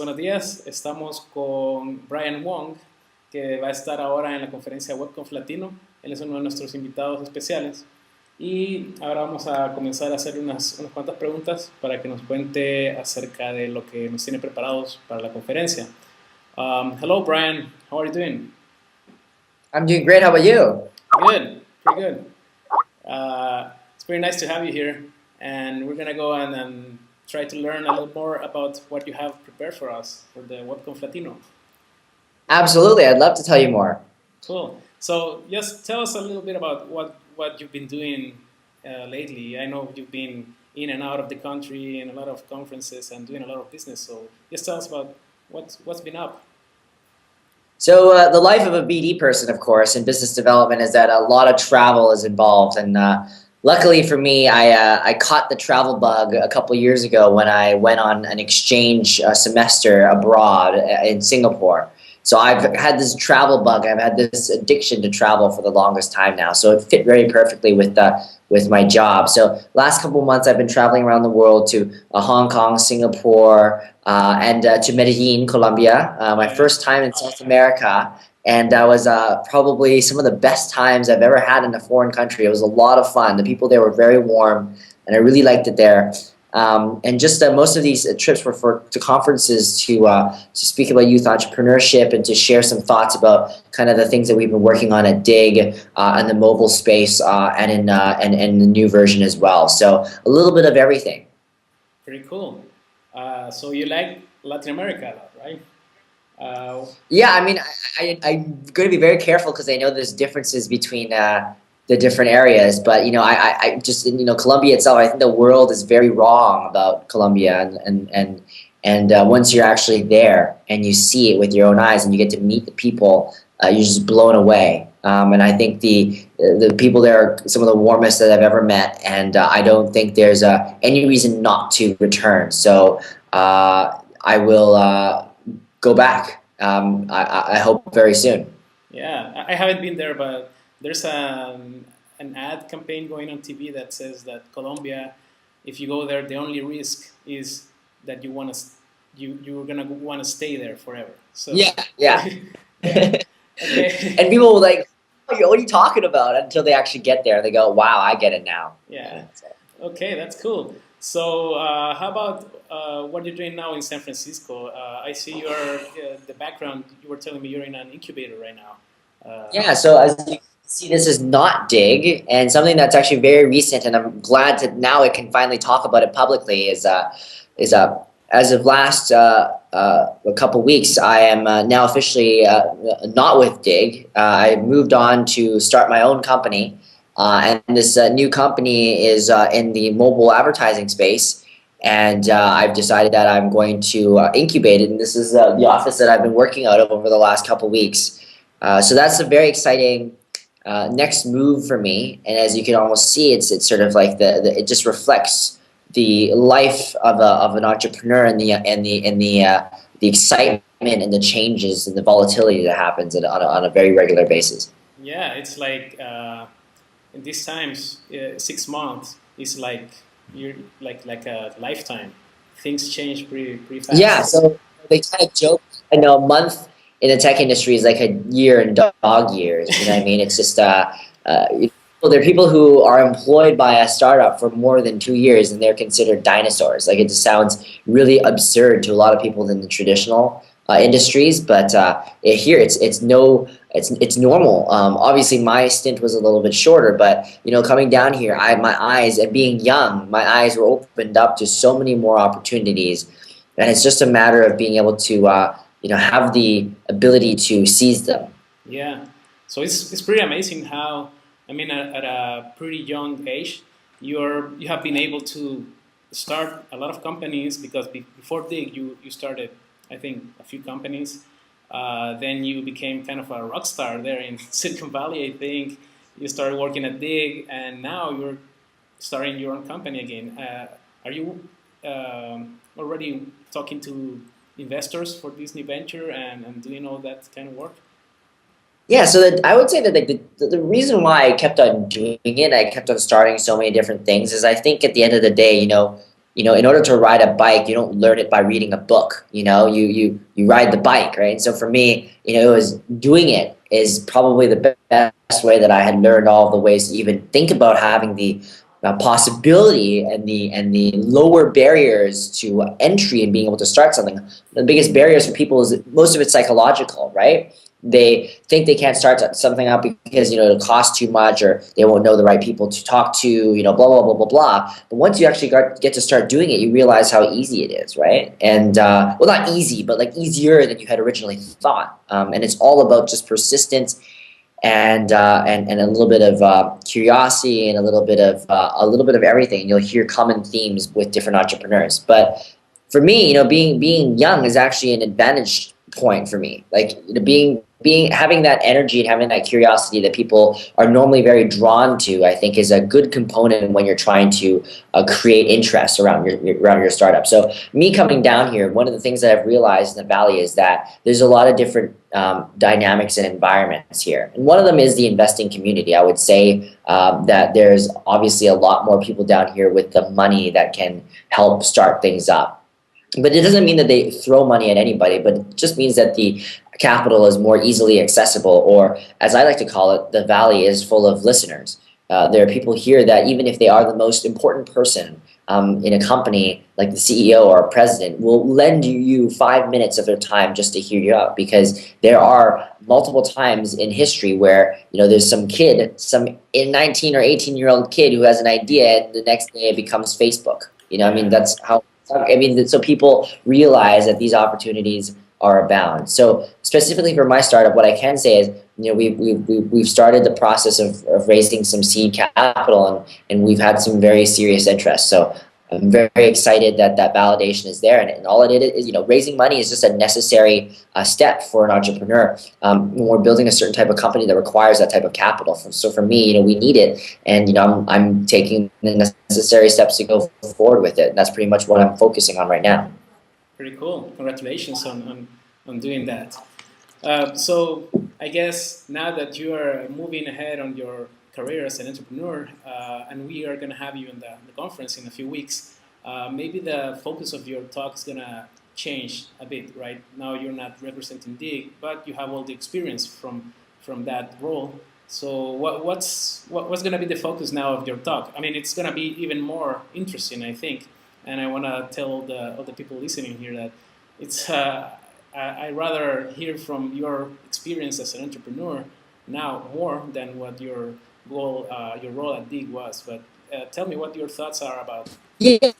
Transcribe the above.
buenos días. Estamos con Brian Wong, que va a estar ahora en la conferencia WebConfLatino. Él es uno de nuestros invitados especiales. Y ahora vamos a comenzar a hacer unas cuantas preguntas para que nos cuente acerca de lo que nos tiene preparados para la conferencia. Hello, Brian. How are you doing? I'm doing great. How about you? Good. Pretty good. It's very nice to have you here. And we're going to go and try to learn a little more about what you have prepared for us for the WebConfLatino. Absolutely. I'd love to tell you more. Cool. So just tell us a little bit about what you've been doing lately. I know you've been in and out of the country in a lot of conferences and doing a lot of business. So just tell us about what's been up. So the life of a BD person, of course, in business development is that a lot of travel is involved. And luckily for me, I caught the travel bug a couple years ago when I went on an exchange semester abroad in Singapore. So I've had this travel bug. I've had this addiction to travel for the longest time now. So it fit very perfectly with my job. So last couple of months, I've been traveling around the world to Hong Kong, Singapore, and to Medellin, Colombia. My first time in South America. And that was probably some of the best times I've ever had in a foreign country. It was a lot of fun. The people there were very warm, and I really liked it there. And just most of these trips were to conferences to speak about youth entrepreneurship and to share some thoughts about kind of the things that we've been working on at Digg and the mobile space and in the new version as well. So a little bit of everything. Pretty cool. So you like Latin America a lot, right? Yeah, I mean, I'm going to be very careful because I know there's differences between the different areas, but I just Colombia itself, I think the world is very wrong about Colombia, and once you're actually there and you see it with your own eyes and you get to meet the people, you're just blown away. And I think the people there are some of the warmest that I've ever met, and I don't think there's any reason not to return. So I will go back. I hope very soon. Yeah, I haven't been there, but there's an ad campaign going on TV that says that Colombia, if you go there, the only risk is that you're gonna want to stay there forever. So yeah. Okay. And people will like, what are you talking about? Until they actually get there, they go, wow, I get it now. Yeah. Okay, that's cool. So how about what you're doing now in San Francisco? I see the background. You were telling me you're in an incubator right now. Yeah, so as you can see, this is not Digg, and something that's actually very recent, and I'm glad that now I can finally talk about it publicly, is as of last a couple weeks, I am now officially not with Digg. I moved on to start my own company, and this new company is in the mobile advertising space, and I've decided that I'm going to incubate it, and this is the office that I've been working out of over the last couple weeks. So that's a very exciting next move for me, and as you can almost see, it's sort of like it just reflects the life of an entrepreneur and the excitement and the changes and the volatility that happens on a very regular basis. Yeah, it's like in these times, 6 months is like you're like a lifetime. Things change pretty fast. Yeah, so they kind of joke. I know a month in the tech industry is like a year in dog years. You know what I mean? It's just there are people who are employed by a startup for more than 2 years, and they're considered dinosaurs. Like, it just sounds really absurd to a lot of people in the traditional industries, but here it's normal. Obviously, my stint was a little bit shorter, but coming down here, my eyes, and being young, my eyes were opened up to so many more opportunities, and it's just a matter of being able to have the ability to seize them. Yeah, so it's pretty amazing how, I mean, at a pretty young age, you have been able to start a lot of companies, because before Digg, you started, I think, a few companies. Then you became kind of a rock star there in Silicon Valley, I think. You started working at Digg, and now you're starting your own company again. Are you already talking to investors for this new venture and doing all that kind of work? Yeah, so I would say that the reason why I kept on doing it, I kept on starting so many different things, is I think at the end of the day, in order to ride a bike, you don't learn it by reading a book. You ride the bike, right? So for me, it was doing it is probably the best way that I had learned all the ways to even think about having the possibility and the lower barriers to entry and being able to start something. The biggest barriers for people is that most of it's psychological, right? They think they can't start something up because it'll cost too much, or they won't know the right people to talk to, blah blah blah blah blah. But once you actually get to start doing it, you realize how easy it is, right? And well, not easy, but like easier than you had originally thought. And it's all about just persistence and a little bit of curiosity and a little bit of everything. And you'll hear common themes with different entrepreneurs. But for me, being young is actually an advantage point for me. Like having that energy and having that curiosity that people are normally very drawn to, I think is a good component when you're trying to create interest around your startup. So me coming down here, one of the things that I've realized in the Valley is that there's a lot of different dynamics and environments here. And one of them is the investing community. I would say that there's obviously a lot more people down here with the money that can help start things up. But it doesn't mean that they throw money at anybody, but it just means that the capital is more easily accessible, or as I like to call it, the Valley is full of listeners. There are people here that even if they are the most important person in a company, like the CEO or president, will lend you 5 minutes of their time just to hear you out, because there are multiple times in history where there's some 19 or 18-year-old kid who has an idea, and the next day it becomes Facebook. That's how. So people realize that these opportunities are abound. So specifically for my startup, what I can say is, we've started the process of raising some seed capital, and we've had some very serious interest. So I'm very excited that validation is there, and all it is, raising money is just a necessary step for an entrepreneur when we're building a certain type of company that requires that type of capital. So for me, we need it, and I'm taking the necessary steps to go forward with it. And that's pretty much what I'm focusing on right now. Pretty cool. Congratulations on doing that. So I guess now that you are moving ahead on your career as an entrepreneur, and we are going to have you in the conference in a few weeks, maybe the focus of your talk is going to change a bit, right? Now you're not representing Digg, but you have all the experience from that role. So what's going to be the focus now of your talk? I mean, it's going to be even more interesting, I think. And I want to tell all the people listening here that it's I rather hear from your experience as an entrepreneur now more than what your role at Digg was. But tell me what your thoughts are about. Yeah.